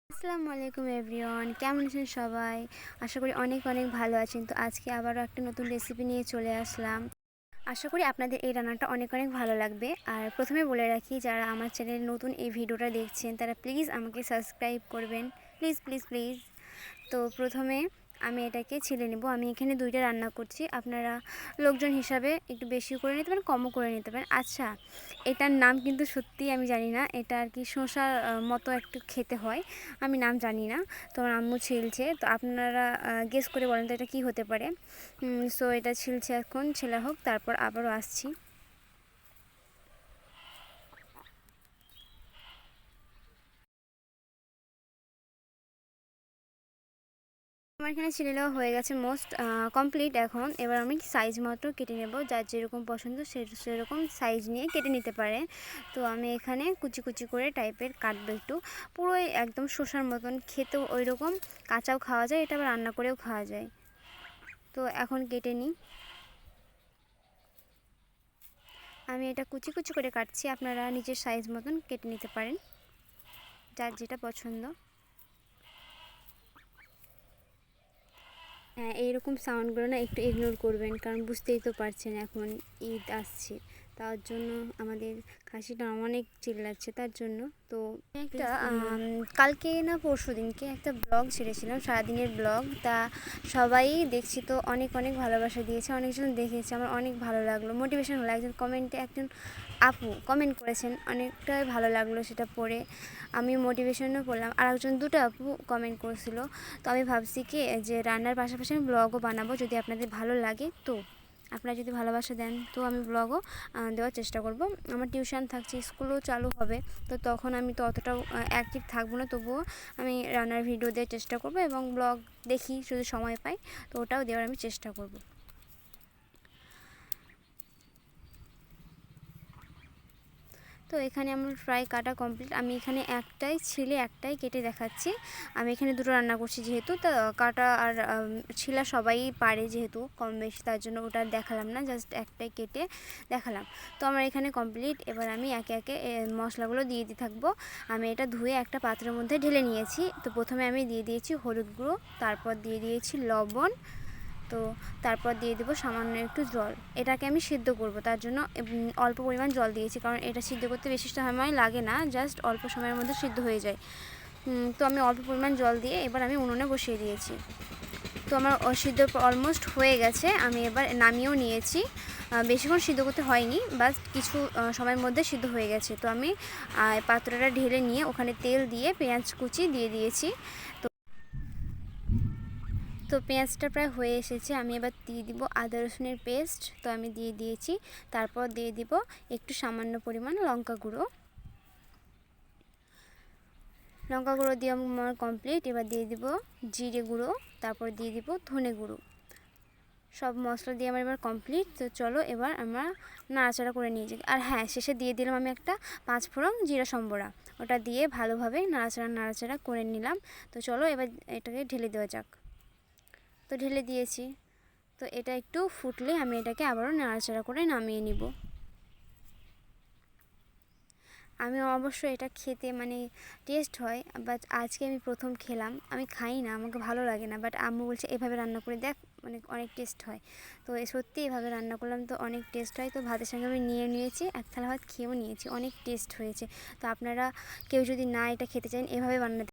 আসসালামু আলাইকুম এভরিওয়ান, কেমন আছেন সবাই? আশা করি অনেক অনেক ভালো আছেন। তো আজকে আবারও একটা নতুন রেসিপি নিয়ে চলে আসলাম। আশা করি আপনাদের এই রান্নাটা অনেক অনেক ভালো লাগবে। আর প্রথমে বলে রাখি, যারা আমার চ্যানেল নতুন এই ভিডিওটা দেখছেন তারা প্লিজ আমাকে সাবস্ক্রাইব করবেন, প্লিজ প্লিজ প্লিজ। তো প্রথমে আমি এটাকে ছিলে নেব। আমি এখানে দুইটা রান্না করছি, আপনারা লোকজন হিসাবে একটু বেশি করে নিতে পারেন, কমও করে নিতে পারেন। আচ্ছা, এটার নাম কিন্তু সত্যিই আমি জানি না, এটা আর কি শসার মতো একটু খেতে হয়, আমি নাম জানি না। তো আমার আম্মু ছিলছে, তো আপনারা গেস করে বলেন তো এটা কী হতে পারে। সো এটা ছিলছে, এখন ছেলা হোক, তারপর আবারও আসছি। আমার এখানে ছিলে নেওয়া হয়ে গেছে, মোস্ট কমপ্লিট। এখন এবার আমি সাইজ মতো কেটে নেব, যার যেরকম পছন্দ সেরকম সাইজ নিয়ে কেটে নিতে পারে। তো আমি এখানে কুচি কুচি করে টাইপের কাটবো, একটু পুরোই একদম শসার মতন খেতেও ওই রকম, কাঁচাও খাওয়া যায়, এটা আবার রান্না করেও খাওয়া যায়। তো এখন কেটে নিই। আমি এটা কুচি কুচি করে কাটছি, আপনারা নিজের সাইজ মতন কেটে নিতে পারেন, যার যেটা পছন্দ। হ্যাঁ, এইরকম সাউন্ডগুলো না একটু ইগনোর করবেন, কারণ বুঝতেই তো পারছেন এখন ঈদ আসছে, তার জন্য আমাদের খাসিটা অনেক চিল্লাচ্ছে তার জন্য। তো একটা কালকে না পরশু দিনকে একটা ব্লগ ছেড়েছিলাম, সারাদিনের ব্লগ, তা সবাই দেখছি তো অনেক অনেক ভালোবাসা দিয়েছে, অনেকজন দেখেছে, আমার অনেক ভালো লাগলো, মোটিভেশন হলো। একজন কমেন্টে একজন আপু কমেন্ট করেছেন, অনেকটাই ভালো লাগলো সেটা পড়ে, আমি মোটিভেশনও করলাম। আর একজন দুটো আপু কমেন্ট করেছিল। তো আমি ভাবছি কি, যে রান্নার পাশাপাশি আমি ব্লগও বানাবো, যদি আপনাদের ভালো লাগে, তো আপনারা যদি ভালোবাসা দেন তো আমি ব্লগও দেওয়ার চেষ্টা করব। আমার টিউশন থাকছে, স্কুলও চালু হবে, তো তখন আমি তো অতটাও অ্যাক্টিভ থাকবো না, তবুও আমি রান্নার ভিডিও দেওয়ার চেষ্টা করব, এবং ব্লগ দেখি যদি সময় পাই তো ওটাও দেওয়ার আমি চেষ্টা করব। তো এখানে আমার ফ্রাই কাটা কমপ্লিট। আমি এখানে একটাই ছিলে একটাই কেটে দেখাচ্ছি। আমি এখানে দুটো রান্না করছি যেহেতু, তো কাটা আর ছিলা সবাই পারে যেহেতু কম বেশি, তার জন্য ওটা দেখালাম না, জাস্ট একটাই কেটে দেখালাম। তো আমার এখানে কমপ্লিট। এবার আমি একে একে মশলাগুলো দিয়ে দিতে থাকবো। আমি এটা ধুয়ে একটা পাত্রের মধ্যে ঢেলে নিয়েছি। তো প্রথমে আমি দিয়ে দিয়েছি হলুদ গুঁড়ো, তারপর দিয়ে দিয়েছি লবণ, তো তারপর দিয়ে দেবো সামান্য একটু জল। এটাকে আমি সিদ্ধ করব, তার জন্য অল্প পরিমাণ জল দিয়েছি, কারণ এটা সিদ্ধ করতে বেশি সময় লাগে না, জাস্ট অল্প সময়ের মধ্যে সিদ্ধ হয়ে যায়। তো আমি অল্প পরিমাণ জল দিয়ে এবার আমি উনুনে বসিয়ে দিয়েছি। তো আমার সিদ্ধ অলমোস্ট হয়ে গেছে, আমি এবার নামিয়েও নিয়েছি। বেশিক্ষণ সিদ্ধ করতে হয়নি, বাস কিছু সময়ের মধ্যে সিদ্ধ হয়ে গেছে। তো আমি পাত্রটা ঢেলে নিয়ে ওখানে তেল দিয়ে পেঁয়াজ কুচি দিয়ে দিয়েছি। তো পেঁয়াজটা প্রায় হয়ে এসেছে, আমি এবার দিয়ে দিব আদা রসুনের পেস্ট, তো আমি দিয়ে দিয়েছি। তারপর দিয়ে দিব একটু সামান্য পরিমাণ লঙ্কা গুঁড়ো। লঙ্কা গুঁড়ো দিয়ে আমার কমপ্লিট। এবার দিয়ে দিব জিরে গুঁড়ো, তারপর দিয়ে দিব ধনে গুঁড়ো। সব মশলা দিয়ে আমার এবার কমপ্লিট। তো চলো এবার আমরা নাড়াচাড়া করে নিয়ে যাই। আর হ্যাঁ, শেষে দিয়ে দিলাম আমি একটা 5 ফোড়ন জিরা সম্বরা, ওটা দিয়ে ভালোভাবে নাড়াচাড়া করে নিলাম। তো চলো এবার এটাকে ঢেলে দেওয়া যাক। তো ঢেলে দিয়েছি। তো এটা একটু ফুটলে আমি এটাকে আবারও নাড়াচাড়া করে নামিয়ে নিব। আমি অবশ্য এটা খেতে মানে টেস্ট হয়, বাট আজকে আমি প্রথম খেলাম, আমি খাই না, আমাকে ভালো লাগে না, বাট আম্মু বলছে এভাবে রান্না করে দেখ, মানে অনেক টেস্ট হয়। তো সত্যি এভাবে রান্না করলাম তো অনেক টেস্ট হয়। তো ভাতের সঙ্গে আমি নিয়ে নিয়েছি, এক থালা ভাত খেয়েও নিয়েছি, অনেক টেস্ট হয়েছে। তো আপনারা কেউ যদি না এটা খেতে চান, এভাবে বানাতে